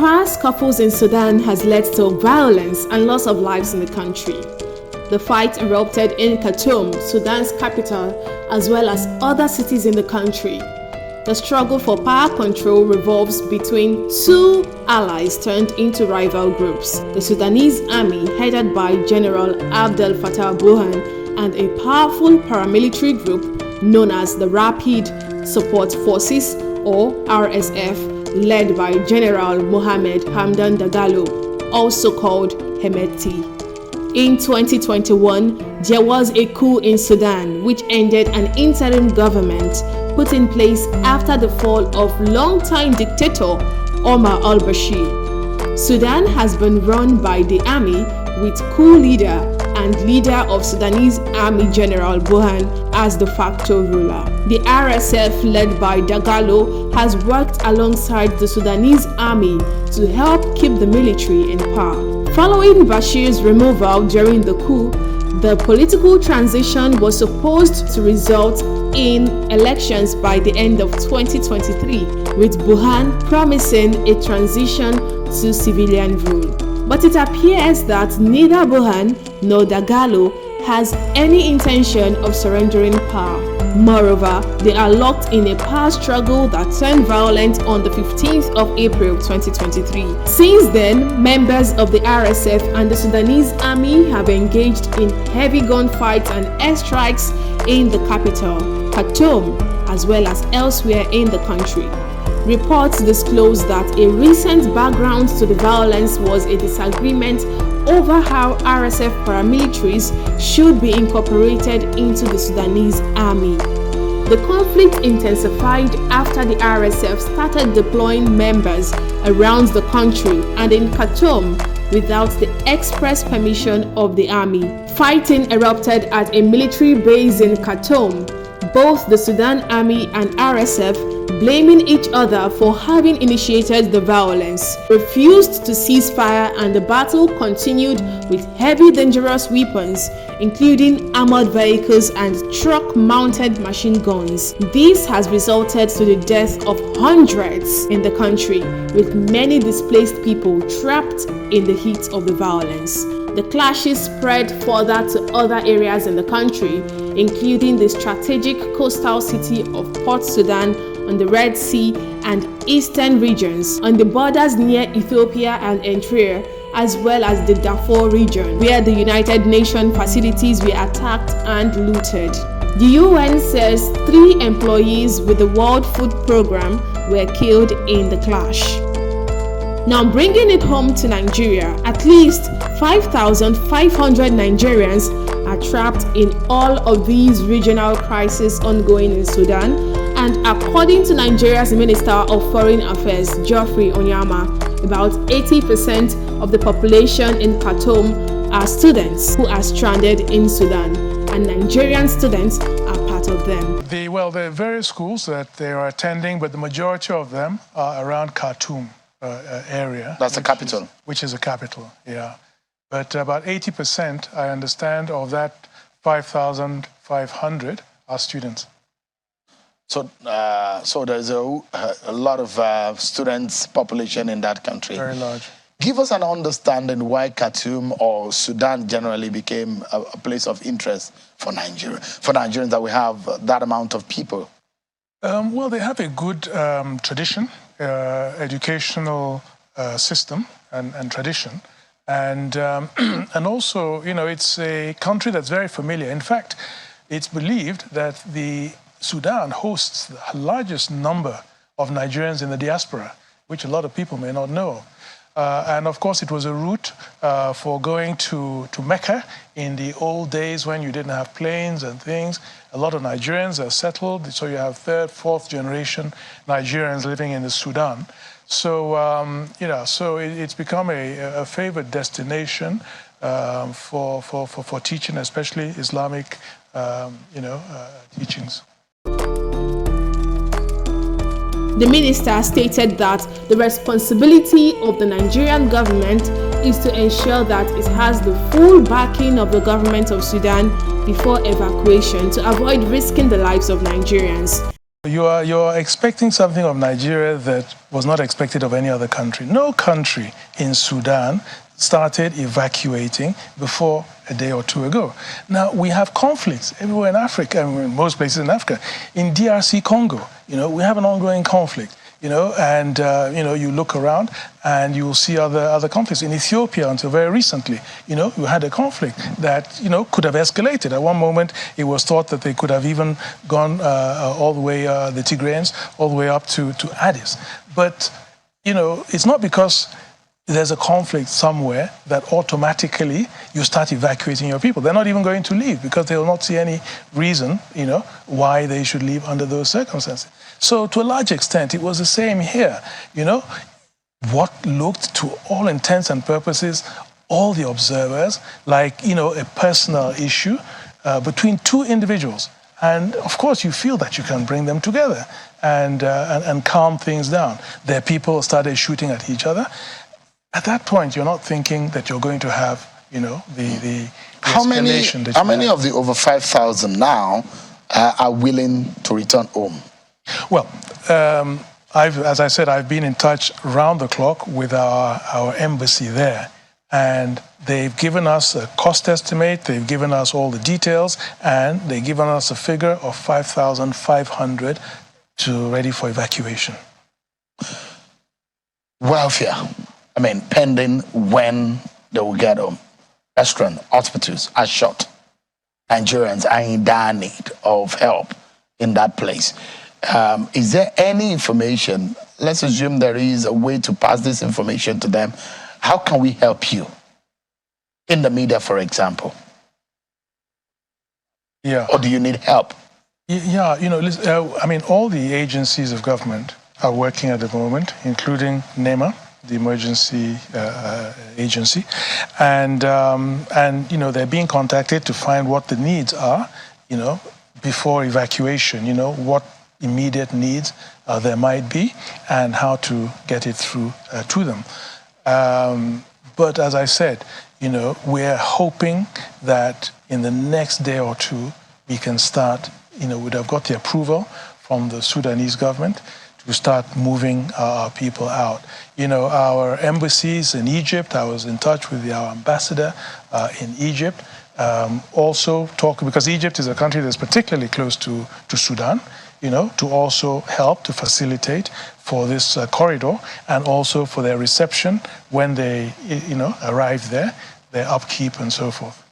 power scuffles in Sudan has led to violence and loss of lives in the country. The fight erupted in Khartoum, Sudan's capital, as well as other cities in the country. The struggle for power control revolves between two allies turned into rival groups: the Sudanese army headed by General Abdel Fattah al-Burhan and a powerful paramilitary group known as the Rapid Support Forces or RSF, led by General Mohamed Hamdan Dagalo, also called Hemeti. In 2021, there was a coup in Sudan which ended an interim government put in place after the fall of longtime dictator Omar al-Bashir. Sudan has been run by the army, with coup leader and leader of Sudanese Army General Burhan as de facto ruler. The RSF, led by Dagalo, has worked alongside the Sudanese army to help keep the military in power. Following Bashir's removal during the coup, the political transition was supposed to result in elections by the end of 2023, with Burhan promising a transition to civilian rule. But it appears that neither Burhan nor Dagalo has any intention of surrendering power. Moreover, they are locked in a power struggle that turned violent on the 15th of April 2023. Since then, members of the RSF and the Sudanese army have engaged in heavy gunfights and airstrikes in the capital, Khartoum, as well as elsewhere in the country. Reports disclose that a recent background to the violence was a disagreement over how RSF paramilitaries should be incorporated into the Sudanese army. The conflict intensified after the RSF started deploying members around the country and in Khartoum without the express permission of the army. Fighting erupted at a military base in Khartoum. Both the Sudan army and RSF, blaming each other for having initiated the violence, refused to cease fire, and the battle continued with heavy dangerous weapons, including armored vehicles and truck-mounted machine guns. This has resulted to the death of hundreds in the country, with many displaced people trapped in the heat of the violence. The clashes spread further to other areas in the country, including the strategic coastal city of Port Sudan on the Red Sea and eastern regions, on the borders near Ethiopia and Eritrea, as well as the Darfur region, where the United Nations facilities were attacked and looted. The UN says 3 employees with the World Food Programme were killed in the clash. Now bringing it home to Nigeria, at least 5,500 Nigerians are trapped in all of these regional crises ongoing in Sudan, and according to Nigeria's Minister of Foreign Affairs, Geoffrey Onyama, about 80% of the population in Khartoum are students who are stranded in Sudan, and Nigerian students are part of them. There are various schools that they are attending, but the majority of them are around Khartoum area. That's the capital. Which is the capital, yeah. But about 80%, I understand, of that 5,500 are students. So there's a lot of students population in that country. Very large. Give us an understanding why Khartoum or Sudan generally became a place of interest for Nigeria, for Nigerians, that we have that amount of people. Well, they have a good tradition, educational system and tradition. And also, you know, it's a country that's very familiar. In fact, it's believed that the Sudan hosts the largest number of Nigerians in the diaspora, which a lot of people may not know. And of course, it was a route for going to Mecca in the old days when you didn't have planes and things. A lot of Nigerians are settled, so you have 3rd, 4th generation Nigerians living in the Sudan. So, you know, so it's become a favored destination for teaching, especially Islamic, teachings. The minister stated that the responsibility of the Nigerian government is to ensure that it has the full backing of the government of Sudan before evacuation to avoid risking the lives of Nigerians. You're expecting something of Nigeria that was not expected of any other country. No country in Sudan started evacuating before a day or two ago. Now, we have conflicts everywhere in Africa, in most places in Africa. In DRC Congo, we have an ongoing conflict. And you look around and you will see other conflicts. In Ethiopia, until very recently, you had a conflict that, could have escalated. At one moment, it was thought that they could have even gone all the way, the Tigrayans, all the way up to Addis. But, it's not because there's a conflict somewhere that automatically you start evacuating your people. They're not even going to leave because they will not see any reason, why they should leave under those circumstances. So to a large extent, it was the same here. What looked to all intents and purposes, all the observers, like, a personal issue between two individuals. And of course, you feel that you can bring them together and calm things down. Their people started shooting at each other. At that point, you're not thinking that you're going to have, the escalation that How many of the over 5,000 now are willing to return home? Well, as I said, I've been in touch round the clock with our embassy there, and they've given us a cost estimate, they've given us all the details, and they've given us a figure of 5,500 ready for evacuation. Welfare, pending when they will get home. Restaurants, hospitals are shut. Nigerians are in dire need of help in that place. Is there any information? Let's assume there is a way to pass this information to them. How can we help you? In the media, for example. Yeah. Or do you need help? Yeah, all the agencies of government are working at the moment, including NEMA, the emergency agency, and they're being contacted to find what the needs are, before evacuation, what immediate needs there might be and how to get it through to them. But as I said, we're hoping that in the next day or two, we can start, we'd have got the approval from the Sudanese government to start moving our people out. Our embassies in Egypt, I was in touch with our ambassador in Egypt, also because Egypt is a country that's particularly close to Sudan, to also help to facilitate for this corridor and also for their reception when they, arrive there, their upkeep and so forth.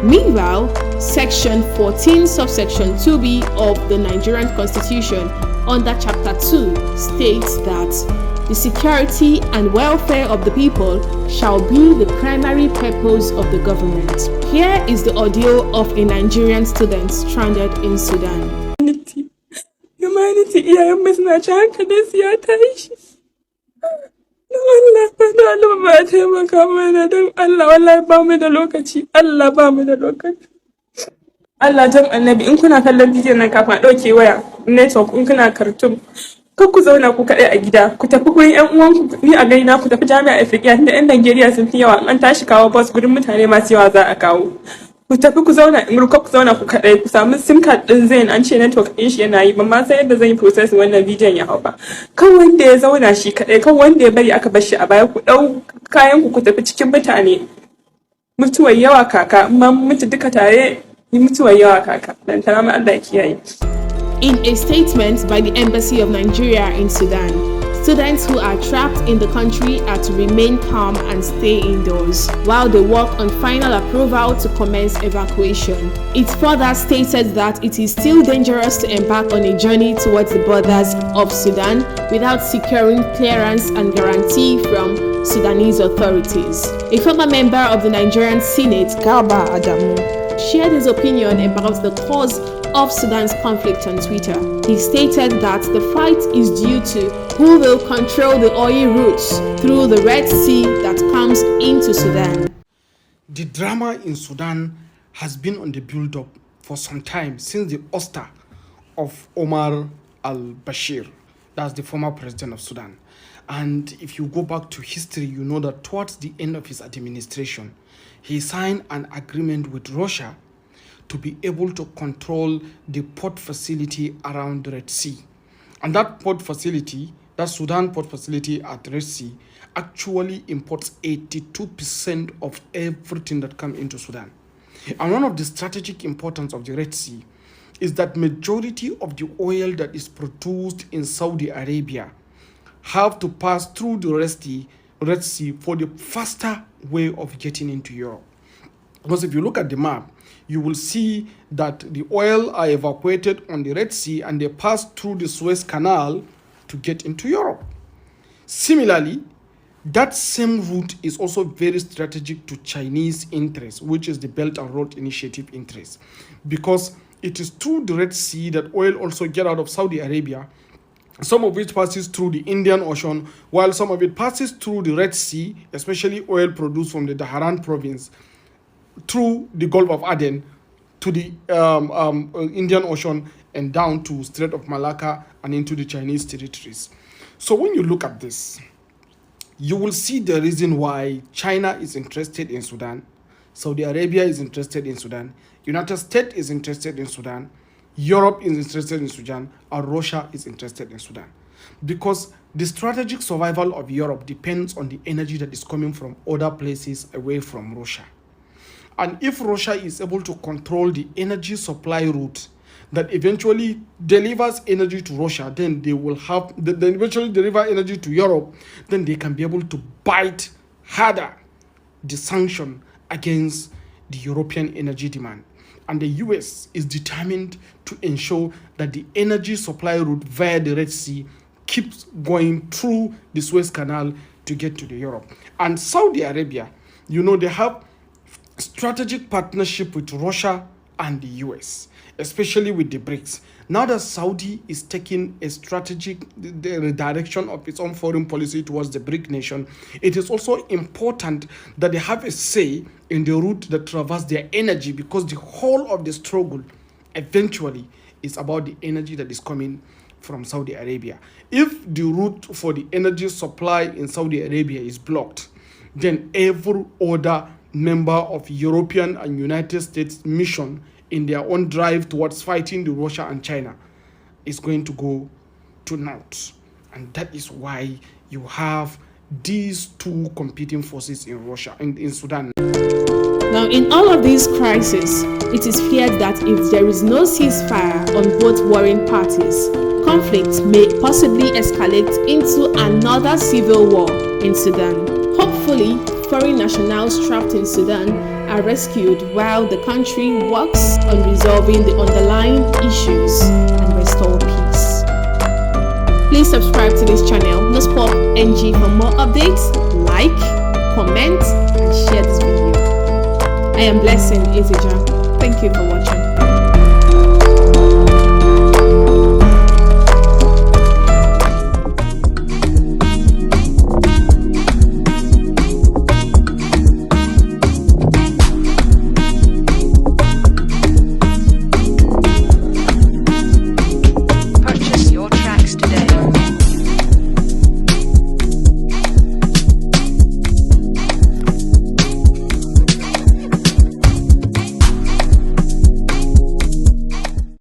Meanwhile, Section 14, subsection 2b of the Nigerian Constitution under Chapter 2 states that the security and welfare of the people shall be the primary purpose of the government. Here is the audio of a Nigerian student stranded in Sudan. Humanity, iyayenmu suna ci hankalinsu ya tashi. Don Allah ba taimaka mana don Allah, wallahi ba mu da lokaci, Allah ba mu da lokaci. Allah jan annabi in kuna kallon bidiyon nan kafin a ɗauke waya network in kuna kartun kar ku zauna ku kaɗai a gida ku tafi gurin ƴan uwanku ni a gaina ku tafi jami'a Afrika tunda ƴan Najeriya sun fi yawa an tashi kawo bus gurin mutane masu yawa za a kawo. Ku tafi ku zauna in ku zauna ku kaɗai ku samu sim card ɗin Zain an ce network ɗin shi yana yi ban ma san yadda zan yi process wannan bidiyon ya hau ba. Kan wanda ya zauna shi kaɗai kan wanda ya bari aka bar shi a baya ku ɗau kayan ku tafi cikin mutane. Mutuwar yawa kaka amma mutu duka tare mutuwar yawa kaka dan tarama Allah ya kiyaye. In a statement by the Embassy of Nigeria in Sudan, students who are trapped in the country are to remain calm and stay indoors while they work on final approval to commence evacuation. It further stated that it is still dangerous to embark on a journey towards the borders of Sudan without securing clearance and guarantee from Sudanese authorities. A former member of the Nigerian Senate, Garba Adamu, shared his opinion about the cause of Sudan's conflict on Twitter. He stated that the fight is due to who will control the oil routes through the Red Sea that comes into Sudan. The drama in Sudan has been on the build-up for some time since the ouster of Omar al-Bashir, that's the former president of Sudan. And if you go back to history, you know that towards the end of his administration, he signed an agreement with Russia to be able to control the port facility around the Red Sea. And that port facility, that Sudan port facility at Red Sea, actually imports 82% of everything that comes into Sudan. And one of the strategic importance of the Red Sea is that majority of the oil that is produced in Saudi Arabia have to pass through the Red Sea for the faster way of getting into Europe. Because if you look at the map, you will see that the oil are evacuated on the Red Sea and they pass through the Suez Canal to get into Europe. Similarly, that same route is also very strategic to Chinese interests, which is the Belt and Road Initiative interest, because it is through the Red Sea that oil also get out of Saudi Arabia, some of which passes through the Indian Ocean, while some of it passes through the Red Sea, especially oil produced from the Dhahran province, through the Gulf of Aden to the Indian Ocean and down to Strait of Malacca and into the Chinese territories. So when you look at this, you will see the reason why China is interested in Sudan, Saudi Arabia is interested in Sudan, United States is interested in Sudan, Europe is interested in Sudan, and Russia is interested in Sudan. Because the strategic survival of Europe depends on the energy that is coming from other places away from Russia. And if Russia is able to control the energy supply route that eventually delivers energy to Russia, then they will have, then eventually deliver energy to Europe, then they can be able to bite harder the sanction against the European energy demand. And the US is determined to ensure that the energy supply route via the Red Sea keeps going through the Suez Canal to get to the Europe. And Saudi Arabia, you know, they have strategic partnership with Russia and the US, especially with the BRICS. Now that Saudi is taking a strategic direction of its own foreign policy towards the BRIC nation, it is also important that they have a say in the route that traverses their energy, because the whole of the struggle eventually is about the energy that is coming from Saudi Arabia. If the route for the energy supply in Saudi Arabia is blocked, then every other member of European and United States mission in their own drive towards fighting the Russia and China is going to go to naught. And that is why you have these two competing forces in Russia and in Sudan. Now, in all of these crises, it is feared that if there is no ceasefire on both warring parties, conflict may possibly escalate into another civil war in Sudan. Hopefully, foreign nationals trapped in Sudan are rescued while the country works on resolving the underlying issues and restore peace. Please subscribe to this channel, Nospop NG, for more updates. Like, comment, and share this video. I am Blessing Izija. Thank you for watching.